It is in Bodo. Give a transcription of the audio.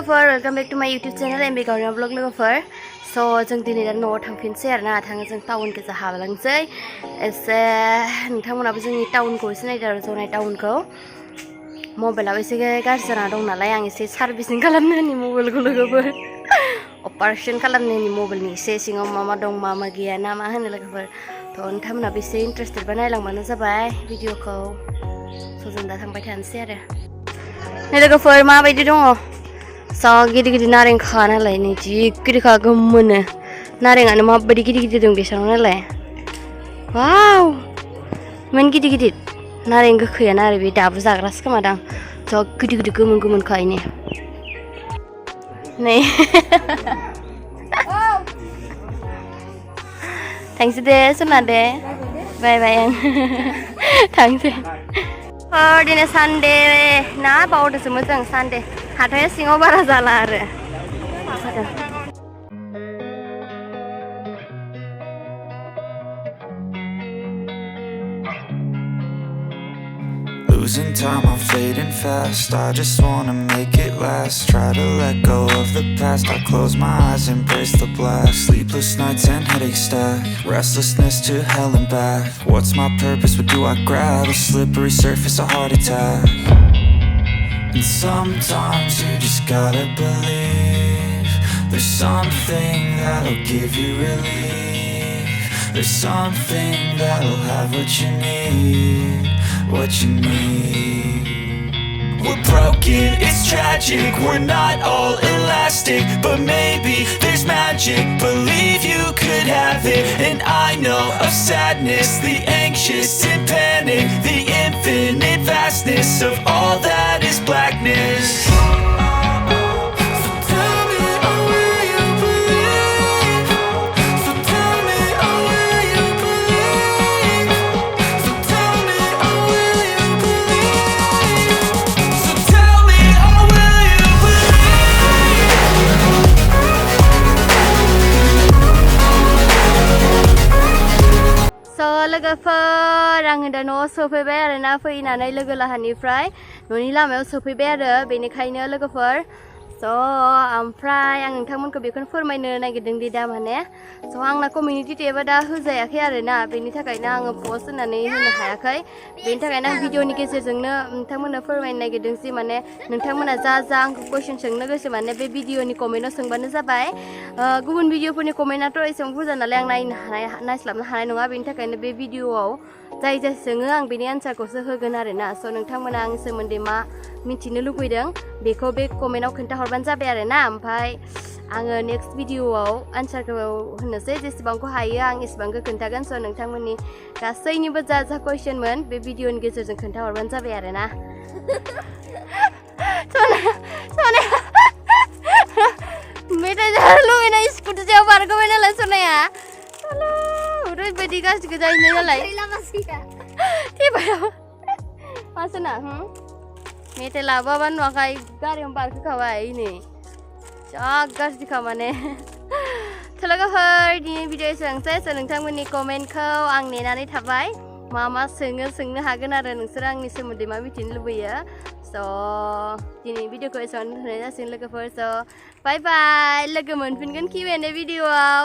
लोगोफोर वेलकाम बैक टू माय YouTube channel M.B Gaorema blog लोगोफोर जों दिनै दा न'आव थांफिनसै आरोना थाङो जों टाउन गेजेर हाबलांसै एसे नोंथांमोनाबो जोंनि टाउनखौ एसे नायदो आरो जनाय टाउनखौ मबाइलाव एसे गाज्रि जाना दं नालाय आं एसे सार्भिसिं खालामनो होनि मबाइलखौ लोगोफोर अपारेशन खालामनो होनि मबाइलनि एसे सिङाव मा दं मा गैया ना मा होनो लोगोफोर नोंथांमोनाबो एसे इन्टारेस्टेड बा नायलांबानो जाबाय भिडिअखौ जों दा थांबाय थानोसै आरो लोगोफोर माबायदि दङ जा गिदिर नारें खा नालाय नै जि गिदिरखा गोमोनो नारेंआनो माबायदि गिदिर दं बेसां नालाय वाव इमान गिदिर नारें गोखैयानो आरो बे दाबो जाग्रासो खोमादां जा गिदिर गोमोन खायनो नै थांसै दे सना दे बाय बाय थांसै दिनै सानडे ना बावदोसो मोजां सानडे हाथाया सिङाव बारा जाला आरो Losing time, I'm fading fast. I just wanna make it last. Try to let go of the past. I close my eyes, embrace the blast. Sleepless nights and headaches stack. Restlessness to hell and back. What's my purpose? What do I grab? A slippery surface, a heart attack. And sometimes you just gotta believe there's something that'll give you relief. There's something that'll have what you need. What you need. We're broken, it's tragic. We're not all elastic, but maybe there's magic. Believe you could have it. And I know of sadness, the anxious and panic, the infinite vastness of all that is blackness. लोगोफोर आङो दा न'आव सफैबाय आरोना फैनानै लोगो लाहानिफ्राय न'नि लामायाव सफैबाय आरो बेनिखायनो लोगोफोर ओमफ्राय आं नोंथांमोनखौ बेखौनो फोरमायनो नागिरदों दि दा माने आंना कमिउनिटि टेबा दा होजायाखै आरोना बेनि थाखायनो आङो पस्ट होनानै होनो हायाखै बेनि थाखायनो आं भिडिअनि गेजेरजोंनो नोंथांमोननो फोरमायनो नागिरदों जि माने नोंथांमोना जा आंखौ कुइसन सोंनो गोसो माने बे भिडिअनि कमेन्टआव सोंबानो जाबाय गुबुन भिडिअफोरनि कमेन्टआथ' एसेबां बुरजा नालाय आं नायस्लाबनो हानाय नङा बेनि थाखायनो बे भिडिअआव जाय सोङो आं बेनि आन्सारखौसो होगोन आरोना नोंथांमोना आंनि सोमोन्दै मा मिथिनो लुबैदों बेखौ बे कमेन्टआव खोन्थाहरबानो जाबाय आरोना ओमफ्राय आङो नेक्स्ट भिडिअआव आन्सारखौ होनोसै जेसेबांखौ हायो आं एसेबांखौ खोन्थागोन नोंथांमोननि गासैनिबो जा कुइसनमोन बे भिडिअनि गेजेरजों खोन्थाहरबानो जाबाय आरोना मेथाइ जानो लुबैनाय स्कुटि सायाव बारग'बाय नालाय सनाया ओरैबायदि गाज्रि जाहैनाय नालाय मा सना मेथाइ लाबोआबा नुवाखै गारियावनो बारखोखाबाय नै जा गाज्रिखा माने लोगोफोर दिनै भिडिअ एसेबांसै नोंथांमोननि कमेन्टखौ आं नेनानै थाबाय मा सोंनो हागोन आरो नोंसोर आंनि सोमोन्दै मा मिथिनो लुबैयो दिनै भिडिअखौ एसेबां दोनथ'नाय जासिगोन लोगोफोर बाय बाय लोगो मोनफिनगोन Q&A भिडिअआव